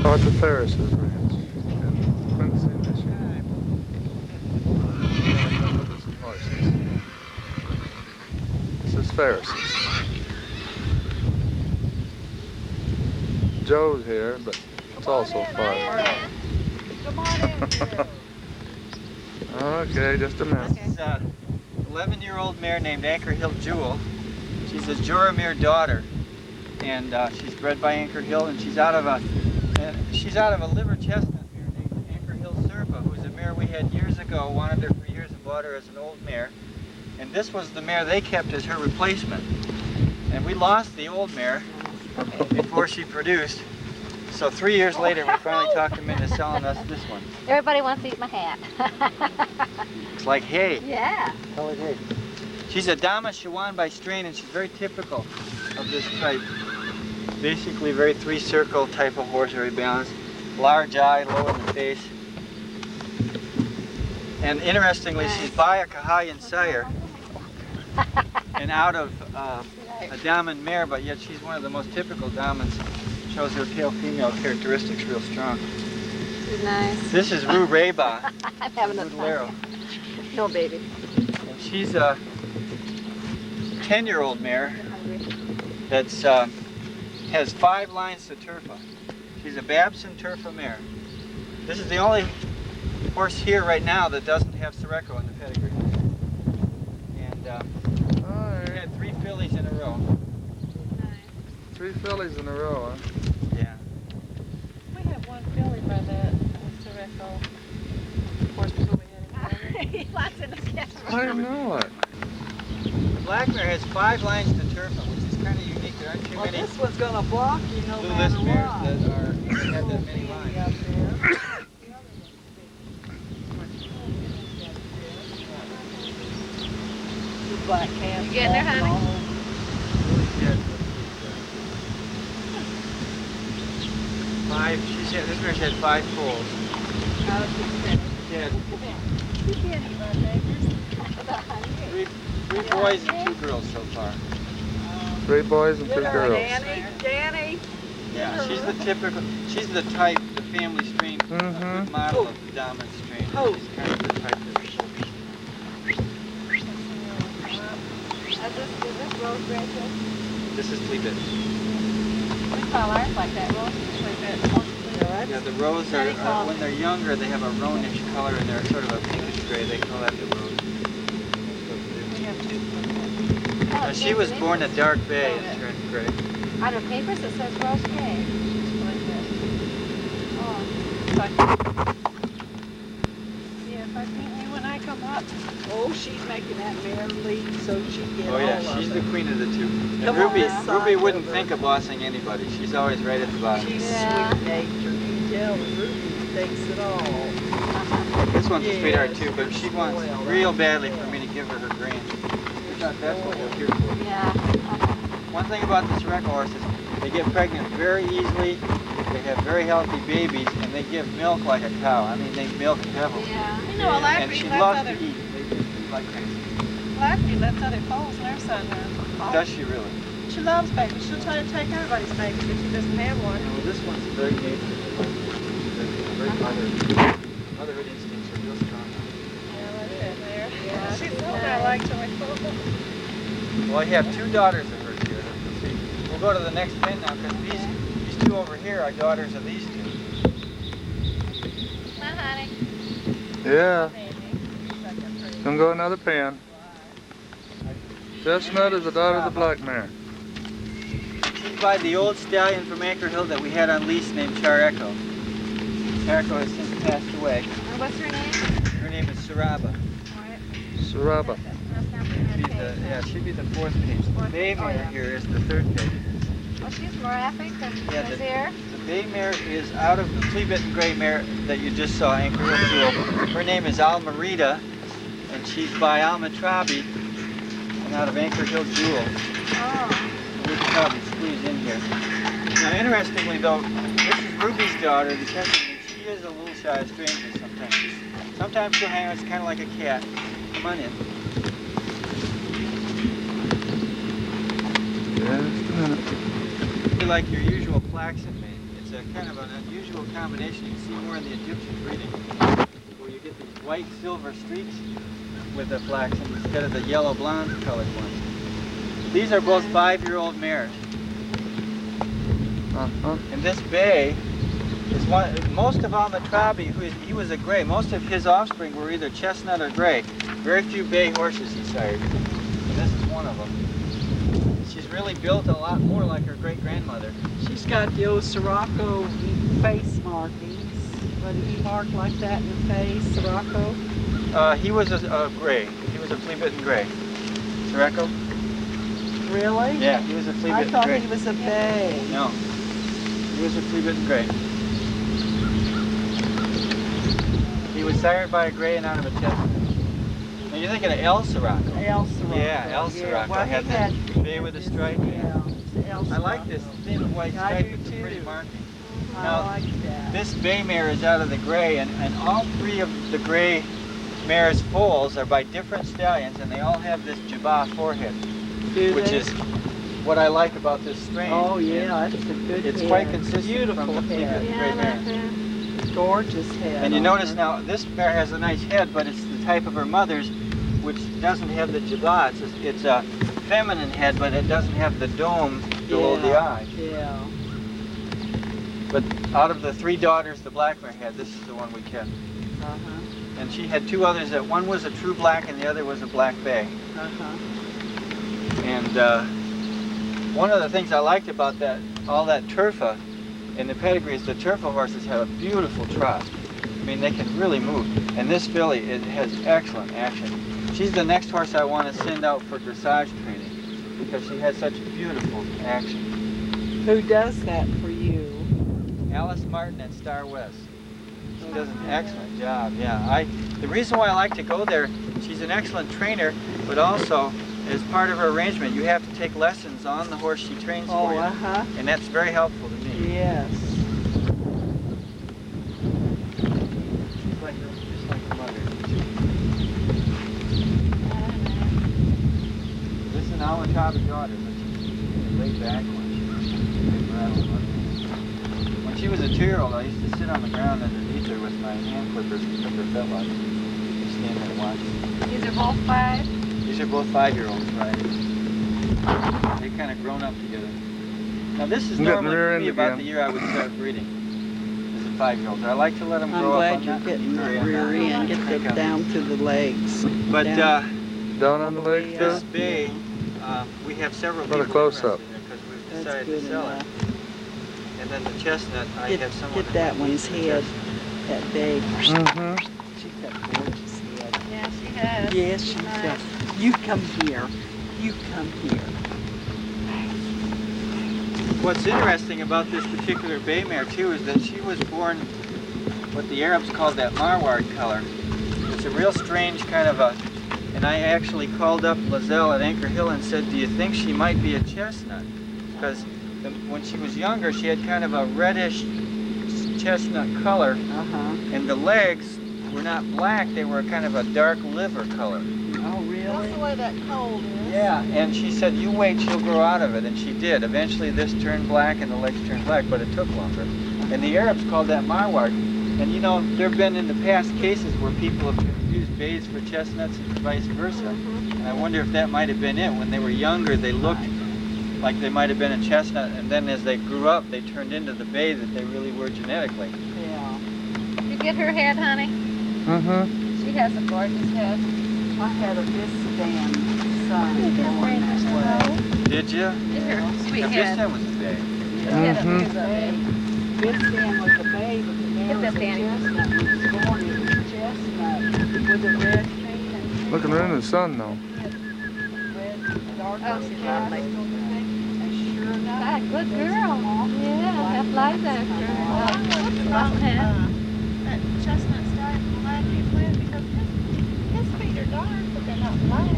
Oh, it's a Farris's ranch in Quincy, Michigan. Look at some horses. This is Farris's. Joe's here, but it's also far. Come on in, Joe. Okay, just a minute. This is an 11-year-old mare named Anchor Hill Jewel. She's a Juramere daughter, and she's bred by Anchor Hill, and she's out of a liver chestnut mare named Anchor Hill Serpa, who's a mare we had years ago, wanted her for years and bought her as an old mare. And this was the mare they kept as her replacement. And we lost the old mare before she produced. So 3 years later, we finally talked them into selling us this one. Everybody wants to eat my hat. It's like hay. Yeah. Colored hay. She's a Dama Shawan by strain, and she's very typical of this type. Basically, very three-circle type of horse, very balanced. Large eye, low in the face. And interestingly, she's by a Kahayan sire and out of a Daman mare, but yet she's one of the most typical Damans. Shows her tail female characteristics real strong. She's nice. This is Rue Reba. I'm having a Rudolero. No, baby. And she's a 10-year-old mare that's has 5 lines to Turfa. She's a Babson Turfa mare. This is the only horse here right now that doesn't have Sirocco in the pedigree. And we had 3 fillies in a row. 3 fillies in a row, huh? Yeah. We have one filly by that Sirocco horse before we had him. Lots in the camera. I didn't know it. The black mare has 5 lines to Turfa, which is kind of unique. There aren't too Well, many this one's gonna block you no blue matter list mares what. that have that many lines. Up there. The black cat. You getting there, honey? This mare's had 5 foals. She had 3 boys and 2 girls so far. 3 boys and 2 Get her, girls. Danny. Yeah, she's the typical, she's the type, the family strain, a good model of the dominant strain. Oh. She's kind of the type that Is this rose branches? this is flea bit. We call ours like that, rose Yeah, the rose are, when they're younger, they have a roanish color and they're sort of a pinkish gray. They call that the rose. Now, she was born at Dark Bay and turned gray. On her papers it says rose gray. Oh. Yeah, if I meet you when I come up. Oh, she's making that mare lead so she can get Oh yeah, all she's of the it. queen of the 2. And Come on this side Ruby wouldn't of her. think of bossing anybody. She's always right at the bottom. She's Yeah. sweet-natured. You can tell Ruby thinks it all. This one's a Yes, sweetheart too, but she wants well, real badly for me to give her her grain. That's what we're here for. Yeah. One thing about the Sirocco horses, they get pregnant very easily, they have very healthy babies, and they give milk like a cow. I mean, they milk heavily. Yeah. You know, And she loves to eat. They just eat like crazy. Lafferty lets other foals nurse on her. Does she really? She loves babies. She'll try to take everybody's babies if she doesn't have one. Well, this one's very native. Very motherhood instincts are real strong. Yeah, like that there. Yeah. She's so I like to like foals. Well, I have 2 daughters of hers here. Let's see. We'll go to the next pen now, because these 2 over here are daughters of these 2. Come on, honey. Yeah. Gonna go another pen. Chestnut is the daughter of the black mare. She's by the old stallion from Anchor Hill that we had on lease named Chareco. Chareco has since passed away. And what's her name? Her name is Saraba. Saraba. She'd be the 4th page. The bay mare here is the 3rd page. Well, she's more epic than Yeah, the bay mare is out of the flea-bitten gray mare that you just saw, Anchor Hill Jewel. Her name is Almerita, and she's by Almatrabi, and out of Anchor Hill Jewel. Oh. We can probably squeeze in here. Now, interestingly though, this is Ruby's daughter. She is a little shy of strangers sometimes. Sometimes she'll hang out, it's kind of like a cat. Come on in. Just a minute. Like your usual flaxen mate. It's a kind of an unusual combination. You see more in the Egyptian breeding, where you get these white silver streaks with the flaxen instead of the yellow blonde colored ones. These are both 5-year-old mares. And this bay is one. Most of Al-Matrabi, he was a gray. Most of his offspring were either chestnut or gray. Very few bay horses he sired, and this is one of them. She's really built a lot more like her great-grandmother. She's got the old Sirocco face markings. But he marked like that in the face, Sirocco? He was a gray. He was a flea-bitten gray. Sirocco? Really? Yeah, he was a flea-bitten gray. I thought he was a bay. No, he was a flea-bitten gray. He was sired by a gray and out of a chestnut. Now you're thinking of El Sirocco. El Sirocco. Yeah, El Sirocco. Well, had that bay with a stripe. Yeah, I like this thin white Yeah, I stripe. do It's a pretty too. marking. I Now, like that. this bay mare is out of the gray, and all 3 of the gray mare's foals are by different stallions, and they all have this jabba forehead, which is what I like about this strain. Oh yeah, that's a good It's head. quite consistent Beautiful from the head. previous Yeah, gray I mare. like that. Gorgeous head. And you on notice her. now, this mare has a nice head, but it's the type of her mother's, which doesn't have the jabba. It's a feminine head, but it doesn't have the dome to hold the eye. Yeah. But out of the 3 daughters the black mare had, this is the one we kept. Uh-huh. And she had 2 others. That one was a true black, and the other was a black bay. Uh-huh. And one of the things I liked about all that turfa in the pedigree is the turfa horses have a beautiful trot. I mean, they can really move. And this filly, it has excellent action. She's the next horse I want to send out for dressage training because she has such beautiful action. Who does that for you? Alice Martin at Star West. She does an excellent job. Yeah, the reason why I like to go there, she's an excellent trainer, but also as part of her arrangement, you have to take lessons on the horse she trains for you, uh-huh. and that's very helpful to me. Yes. She's like just like her mother. This is an Al-Matrabi daughter, but she's laid back one. When she was a 2-year-old, I used to sit on the ground underneath her with my hand clippers and clip her fetlock. Just stand there and watch. These are both 5. These are both 5-year-olds, right? They've kind of grown up together. Now this is I'm getting normally rear for end me about again. the year I would start breeding. As a 5-year-old, I like to let them I'm grow up. glad I'm you're not getting the very rear end. Get them down to the legs. But down. Down on the leg this too? bay, we have several What a people close-up. interested in it because we've That's decided good to sell enough. it. And then the chestnut, I Get, have someone get that one's head. That big. Mm-hmm. She's got gorgeous head. Yeah, she has. Yes, she's Nice. got. You come here. You come here. What's interesting about this particular bay mare too is that she was born what the Arabs called that marward color. It's a real strange kind of a, and I actually called up Lazelle at Anchor Hill and said, do you think she might be a chestnut? Because when she was younger, she had kind of a reddish chestnut color, and the legs were not black, they were kind of a dark liver color. Oh, really? way that cold is. Yeah, and she said, you wait, she'll grow out of it, and she did. Eventually this turned black and the legs turned black, but it took longer. And the Arabs called that marward. And you know, there have been in the past cases where people have used bays for chestnuts and vice versa. And I wonder if that might have been it. When they were younger, they looked like they might have been a chestnut, and then as they grew up, they turned into the bay that they really were genetically. Yeah. Did you get her head, honey? Mm-hmm. She has a gorgeous head. I had a Vistan son born that way. Did you? Look at her sweet Now, head. this was a bay. Mhm. Vistan was a babe, but the mare Get was that, a Danny. chestnut. When it was born, it was a chestnut with a red fan. Looking right in the sun though. Red, dark Oh, she's lovely. And sure enough, Ah, good girl. Yeah, that flies after her. Long head. That chestnut started to like you when because his feet are dark, but they're not black.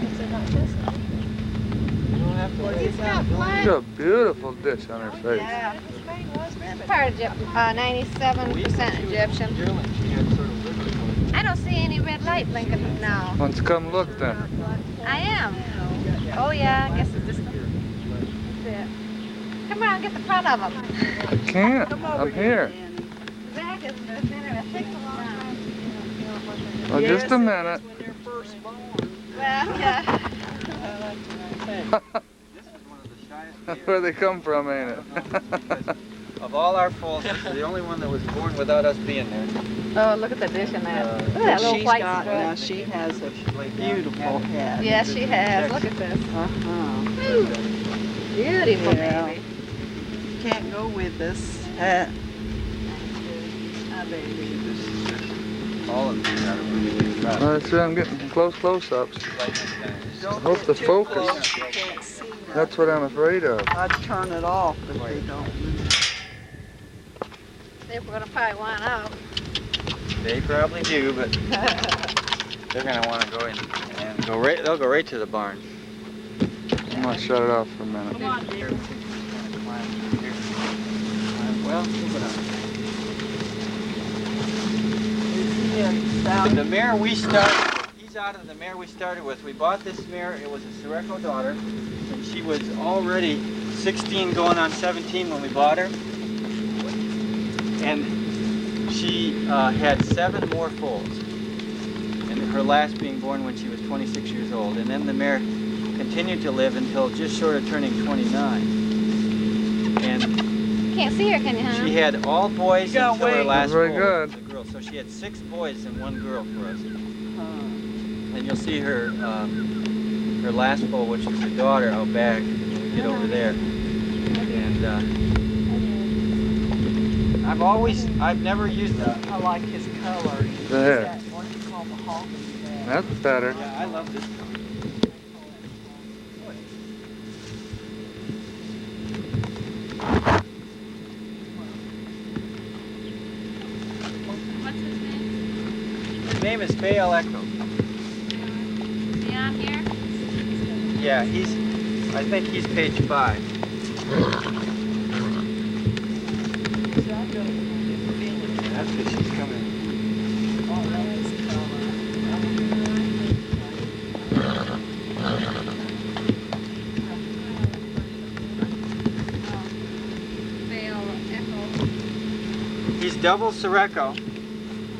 Because they're not chestnut. You don't have to worry He's about got it. black. Got a beautiful dish on her face. Yeah, his mane was ribbon. Part Egypt, 97% Egyptian. Yearling, she had sort of liver color. I don't see any red light blinking now. Why don't you come look then? I am. Oh yeah, I guess it's just that's it. come around and get the front of them. I can't. I'm here. Danny. Back is the center. It takes a long time. Well, Yes, just a it minute. is when they're first born. Well, yeah. This is one of the shyest That's deer. where they come from, ain't it? Because of all our foals, this is the only one that was born without us being there. Oh, look at the dish in that. Look at And that little she's white got, strip. now she has a beautiful head. Yes, she has. Look at this. Uh-huh. Beautiful Yeah. baby. Can't go with this. Hi, baby. All of them got a really good crop. Well, that's I'm getting close-ups. Don't Hope get the too focus. close, you can't see them. That's what I'm afraid of. I'd turn it off, but they don't. They were going to probably want out. They probably do, but they're gonna want to go in and go right. They'll go right to the barn. I'm gonna shut it off for a minute. Come on, dear. Well, move it Yeah, on. The mare we started, he's out of the mare we started with. We bought this mare. It was a Sirocco daughter, and she was already 16, going on 17 when we bought her. And she had 7 more foals, and her last being born when she was 26 years old. And then the mare continued to live until just short of turning 29. And Can't see her, can you, huh? she had all boys You gotta until her wait. last Very foal good. was a girl. So she had 6 boys and 1 girl for us. And you'll see her her last foal, which is her daughter, out back when we get over there. And I've never used that. I like his color. There. That, what do you call the Hawkins red? That's better. Yeah, I love this color. What's his name? His name is Baal Echo. Is he on here? Yeah, I think he's page 5. That's because she's coming. He's double Sirocco,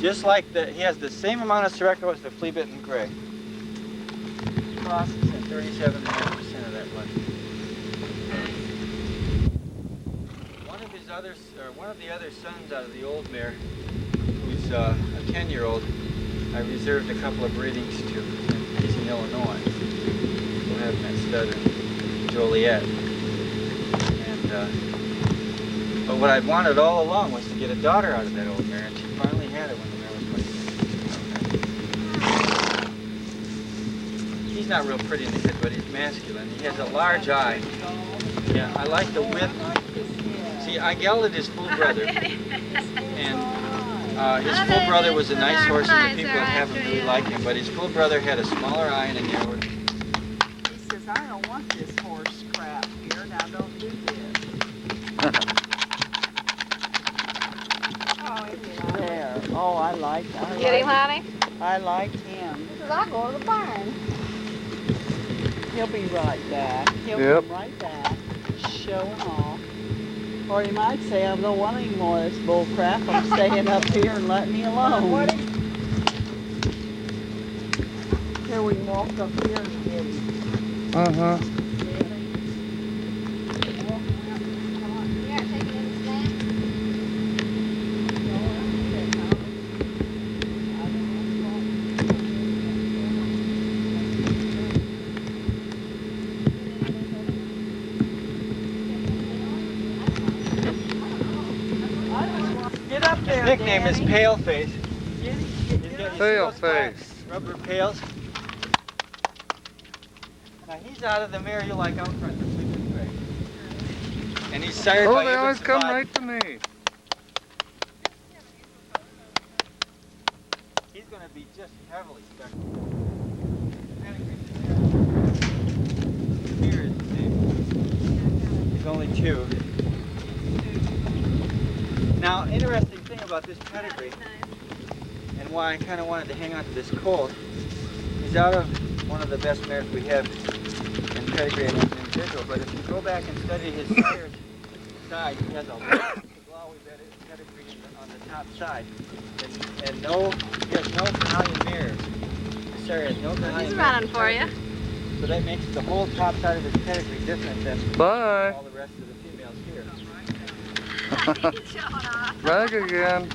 just like he has the same amount of Sirocco as the flea-bitten gray. Crosses at 37.5% of that blood. One of the other sons out of the old mare, who's a 10-year-old, I reserved a couple of breedings to. He's in Illinois. We'll have him at stud in Joliet. And but what I'd wanted all along was to get a daughter out of that old mare, and she finally had it when the mare was 26. He's not real pretty in the head, but he's masculine. He has a large eye. Yeah, I like the width. See, I gelded his full brother, and his full brother was a nice horse, and the people that have him really like him, but his full brother had a smaller eye and a narrower. He says, I don't want this horse crap here. Now don't do this. There. Oh, I like Get him, honey? I like him. I'll go to the barn. He'll be right back. He'll Yep. come right back. Showing off. Or you might say, I don't want any more of this bull crap. I'm staying up here and let me alone. Here we walk up here and get him. Uh-huh. Yeah, take it in the stand. Get up there, His nickname is Danny. Paleface. Get him. He's got- you see those Paleface. black rubber pails? Now he's out of the mare you like out front, the Fleetwood Gray. And he's sired Oh, by they always Ibbotson come Body. right to me. He's going to be just heavily speckled. Here is the same. There's only 2. Now, interesting thing about this pedigree, and why I kind of wanted to hang on to this colt, he's out of one of the best mares we have in pedigree and as an individual, but if you go back and study his sires side, he has a glowy pedigree on the top side. And no, he has no Italian mirrors. Sorry, has no Italian He's mirrors. running for you. So that makes the whole top side of his pedigree different than Bye. all the rest of the females here. Back again.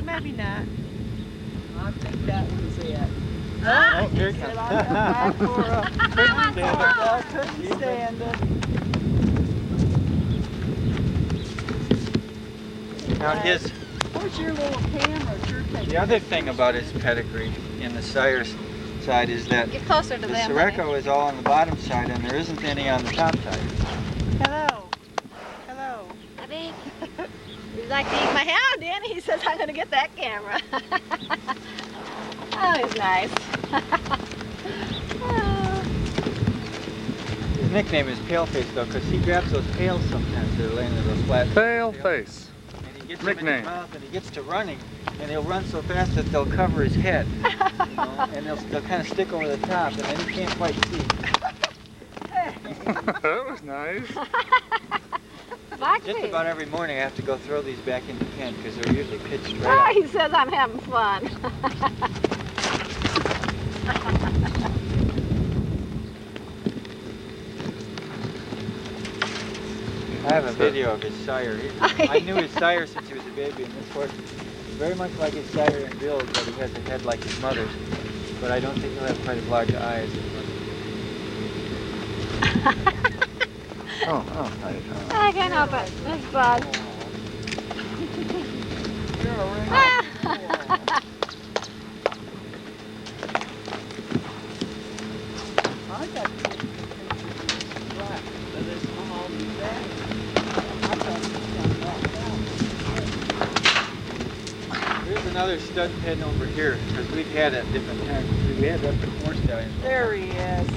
Maybe not. I think that was it. Oh, here it Said comes. I'd come back for a I couldn't stand it. Now his, Where's your little camera? Sure take the other thing about his pedigree in the sire's side is that Get closer to the them. Sirocco is all on the bottom side and there isn't any on the top side. Hello. Hello. Honey. He'd like to eat my hand, Danny. He says, I'm going to get that camera. Oh, he's nice. Oh. His nickname is Paleface though, because he grabs those pails sometimes that are laying in those flat. Pale face. And he gets them in Nickname. his mouth and he gets to running and he'll run so fast that they'll cover his head. You know, and they'll kind of stick over the top and then he can't quite see. That was nice. Just about every morning I have to go throw these back in the pen because they're usually pitched straight Oh, up. he says I'm having fun. I have a video of his sire. I knew his sire since he was a baby, and this horse is very much like his sire in build, but he has a head like his mother's. But I don't think he'll have quite as large eyes as his mother. Oh, hi, I can't help it. It's Bud. I got pictures black, but it's all that. I thought it was down. Here's another stud pen over here, because we've had at different times. We had that before stallions. There he is.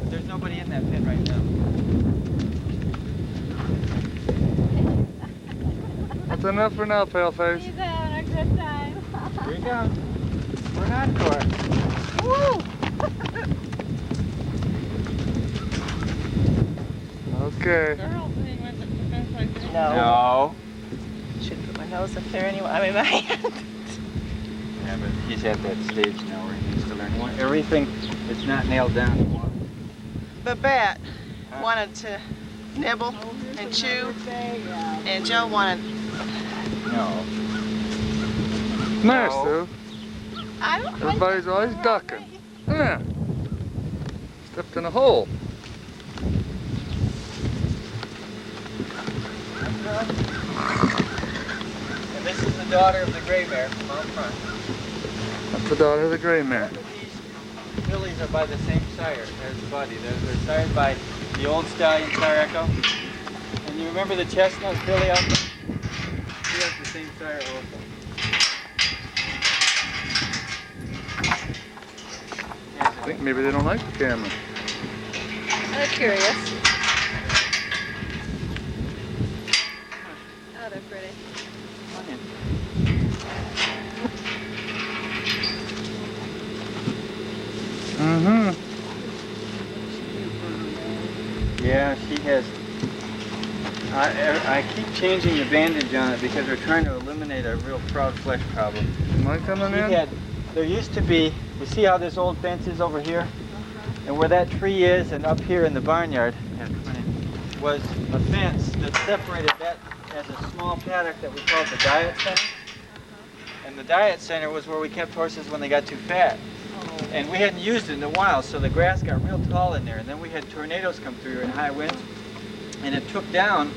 But there's nobody in that pen right now. That's enough for now, Paleface. He's having a good time. Here you go. We're not for it. Woo! Okay. Girl thing went to the fence like this. No. Should put my nose up there anyway. I mean, my hand. Yeah, but he's at that stage now where he needs to learn everything that's not nailed down. He wants. Babette Huh? wanted to nibble Oh, here's and chew, another thing, and Joe wanted. No. Nice, No. though. I don't. Everybody's always ducking. Yeah. Stepped in a hole. And this is the daughter of the gray mare from out front. That's the daughter of the gray mare. Both of these fillies are by the same sire as Buddy. They're sired by the old stallion Sirocco. And you remember the chestnut filly out there? She has the same sire also. I think maybe they don't like the camera. They're curious. Oh, they're pretty. Mm-hmm. Yeah, she has. I keep changing the bandage on it because we're trying to eliminate a real proud flesh problem. Am I coming She in? had, there used to be, you see how this old fence is over here? And where that tree is and up here in the barnyard was a fence that separated that as a small paddock that we called the diet center. And the diet center was where we kept horses when they got too fat. And we hadn't used it in a while, so the grass got real tall in there. And then we had tornadoes come through and high winds. And it took down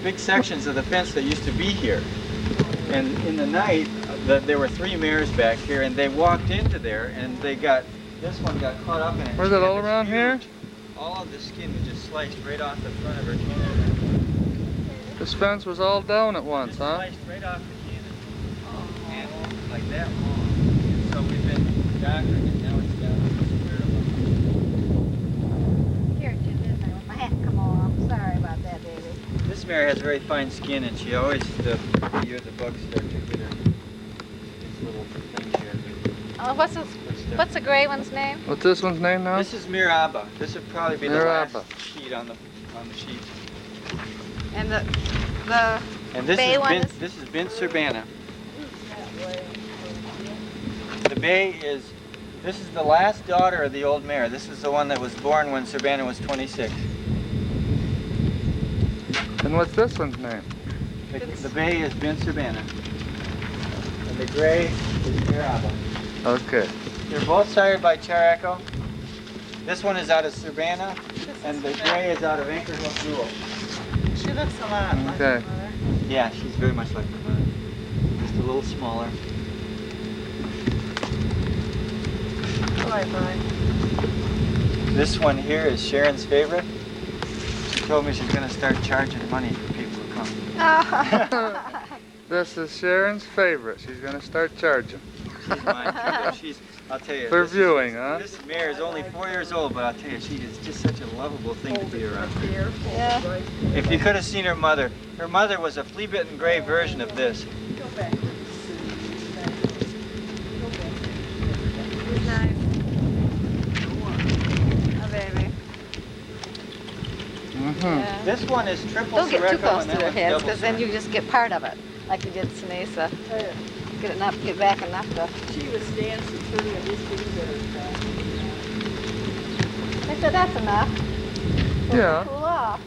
big sections of the fence that used to be here. And in the night, there were 3 mares back here, and they walked into there, and this one got caught up in it. Was She it had all this around here? huge- All of the skin was just sliced right off the front of her cannon. This fence was all down at once, Just huh? sliced right off the cannon. And like that long. And so we've been doctoring it, now it's got Here, Jim, there's my hat. Come on. mare has very fine skin, and she always, the year the bugs start to hit her, these little things here. Oh, what's the gray one's name? What's this one's name now? This is Miraba. This would probably be the Miraba. last sheet on the sheet. And the And this bay is one is? This is Bint Surbana. The bay is, this is the last daughter of the old mare. This is the one that was born when Surbana was 26. And what's this one's name? The bay is Bint Surbana. And the gray is Miraba. Okay. They're both sired by Characo. This one is out of Surbana, and the gray is out of Anchor Hill Jewel. She looks a lot like Okay. her mother. Yeah, she's very much like her mother. Just a little smaller. This one here is Sharon's favorite. She told me she's going to start charging money for people to come. This is Sharon's favorite. She's gonna start charging. She's mine too, though. I'll tell you. For this viewing, huh? This mare is only 4 years old, but I'll tell you, she is just such a lovable thing to be around. Yeah. If you could have seen her mother was a flea-bitten gray version of this. Nice. Oh, baby. Mm-hmm. Yeah. This one is triple Don't get too Sirocco, close and to that their one's heads, double because then Sirocco. you just get part of it, like you did Sinesa. Get enough, get back enough to. She was dancing through and just didn't get her back. I said that's enough. Yeah. Cool off.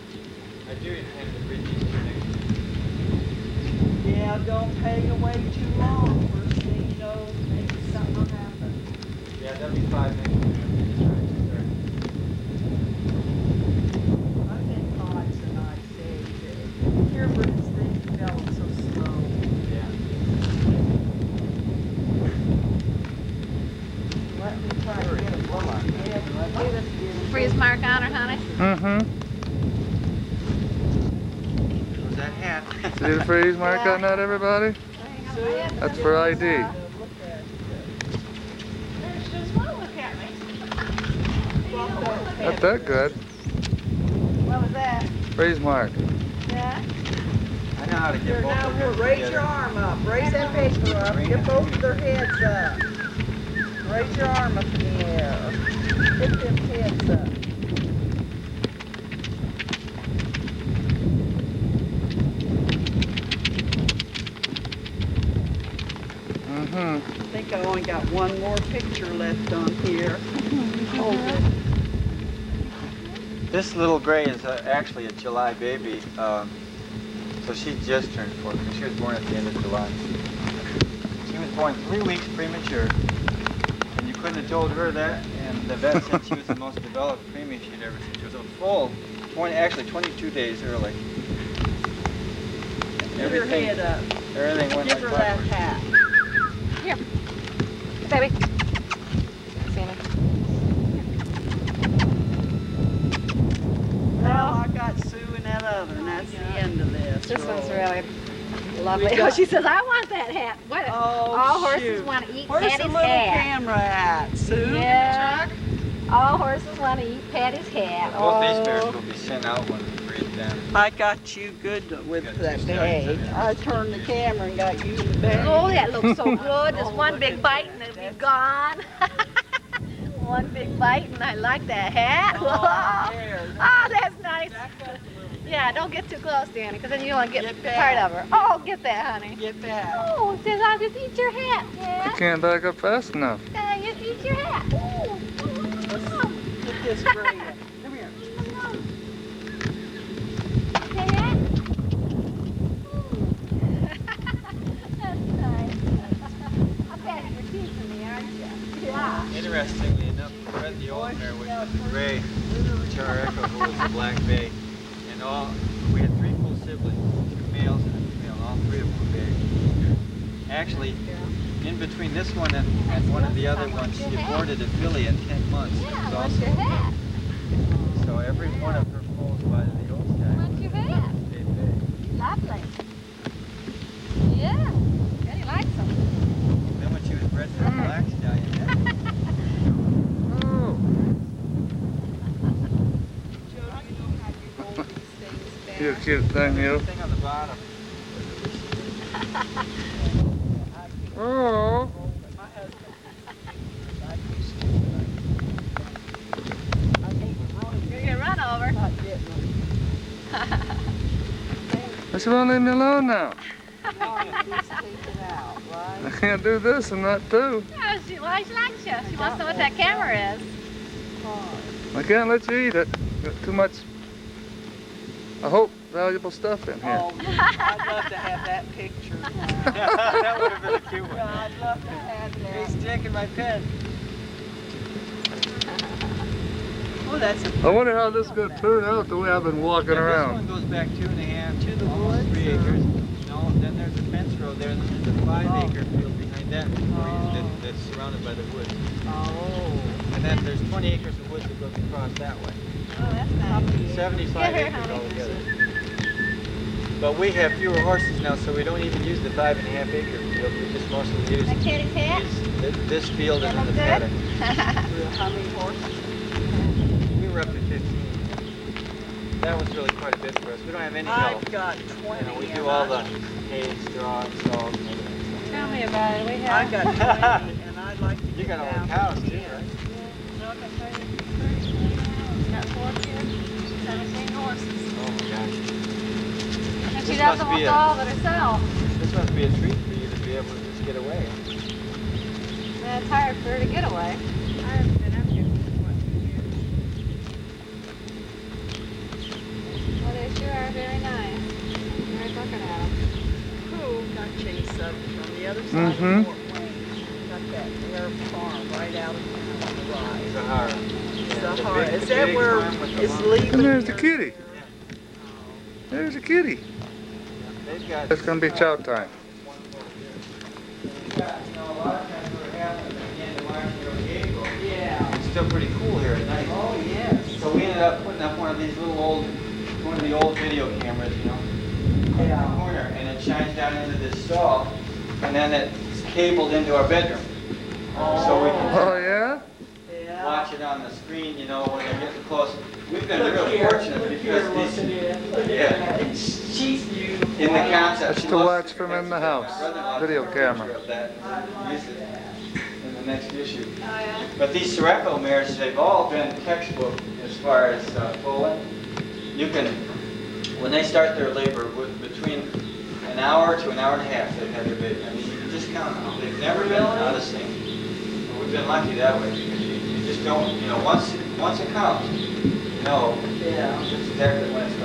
I do intend to bring these two next. Yeah, don't hang away too long. First thing you know, maybe something will happen. Yeah, that'll be 5 minutes. I think Todd's a nice age. Here, but his thing developed so slow. Yeah. Let me try to get him on. Yeah, let me get him. Freeze mark on her, honey. Mm-hmm. Was that hat? See the freeze mark on that, everybody? That's for ID. There's just one look at me. Not that good. What was that? Freeze mark. Yeah. I know how to get both of them Raise your together. arm up. Raise that paper up. Get both of their heads up. Raise your arm up in the air. Get them heads up. Mm-hmm. I think I only got one more picture left on here. Hold it. This little gray is actually a July baby, so she just turned 4 because she was born at the end of July. She was born 3 weeks premature, and you couldn't have told her that, and the vet said she was the most developed preemie she'd ever seen. She was a full, actually 22 days early. Get her head up. Everything went Give like her that clockwork. hat. Here. Baby. See me? Well, I got Sue and that other, and that's the end of this. This one's roll. really lovely. We got- Oh, she says, I want that hat. What? Oh, All horses shoot. want to eat Where's the Patty's little hat. camera at, Sue? Yeah. All horses want to eat Patty's hat. Both these bears Oh. will be sent out when we breed them. I got you good with Got that two bag. sides of it. I turned the camera and got you the bag. Oh, that looks so good. Just one big bite and it'll be gone. One big bite and I like that hat. Oh, there. Oh, that's nice. Yeah, don't get too close, Danny, because then you won't get part of her. Oh, get that, honey. Get back. Oh, it says I'll just eat your hat. You Yeah, can't back up fast enough. just eat your hat. Oh. Get this gray. Come here. Okay, hat? That's nice. I'm glad you're teasing me, aren't you? Yeah. Interestingly enough, Fred the old mare, which was the gray Characo, who was the black bay, and we had 3 full siblings, 2 males and a female, and all 3 of them were big. Actually, in between this one and one of the other ones, she aborted a filly in 10 months. It was Yeah, what's also your hat? So every one of her foals by the old guy What's your hat? stayed big. Lovely. Yeah, Daddy likes them. Then when she was bred to a black stallion, You cute thing, you. Thing on the bottom. Oh. You're gonna run over. But you won't leave me alone now. He's taken out, right? I can't do this and that too. Yeah, she likes you. She wants to know what that camera is. I can't let you eat it. Got too much, I hope, valuable stuff in here. Oh, I'd love to have that picture. That would have been a cute one. Yeah, I'd love to have that. He's taking my pen. Oh, that's a I wonder how this is going to turn out the way I've been walking This around. one goes back 2.5 To the almost woods, 3 or- acres. No, then there's a fence road there, and then there's a 5-acre field behind that that's surrounded by the woods. Oh. And then there's 20 acres of woods that goes across that way. Oh, that's nice. 75 Get her, acres honey. altogether. But we have fewer horses now, so we don't even use the 5.5-acre field. We just mostly use A kitty cat? this field and then the Good? paddock. How many horses? We were up to 15. That was really quite a bit for us. We don't have any help. I've got 20. You know, we and do all the I- hay, straw, and salt, and everything. Tell me about it. We have. I've got 20, and I'd like to You get got all down the cows to too, 10. right? No, I can tell you. Got 4 kids, 17 horses. Oh my gosh. And she This does must be almost a- all of it herself. This must be a treat for you to be able to just get away. And it's hard for her to get away. I haven't been up here for what, 2 years. Well, they sure are very nice. Very looking at them. Cool, got Chase up on the other side Mhm. of Fort Wayne. Got that Farris Farm right out of town on the right. Sahara. Sahara. The Is that big where farm with the is lumber. Lee? And there's the living kitty. There's a kitty. They've got. It's going to be chow time. You know, a lot of times what happens at the end of March and early April, Yeah. it's still pretty cool here at night. Oh, yes. So we ended up putting up one of these little old, one of the old video cameras, you know, in the Yeah. corner, and it shines down into this stall, and then it's cabled into our bedroom. So we can Oh, yeah? Yeah. watch it on the screen, you know, when they're getting close. We've been Look real here, fortunate look because here, look at these, it. Look at yeah. that. She's beautiful. in the concept. That's she to loves- watch from in the house. brother-in-law Video took a picture camera. of that and used it in the next issue. Oh, yeah. But these Sirocco mares, they've all been textbook as far as foaling. You can, when they start their labor, between an hour to an hour and a half, they've had their baby. I mean, you can just count them. They've never been out of sync. But we've been lucky that way because you just don't, you know, once it counts, you know Yeah. just exactly when it's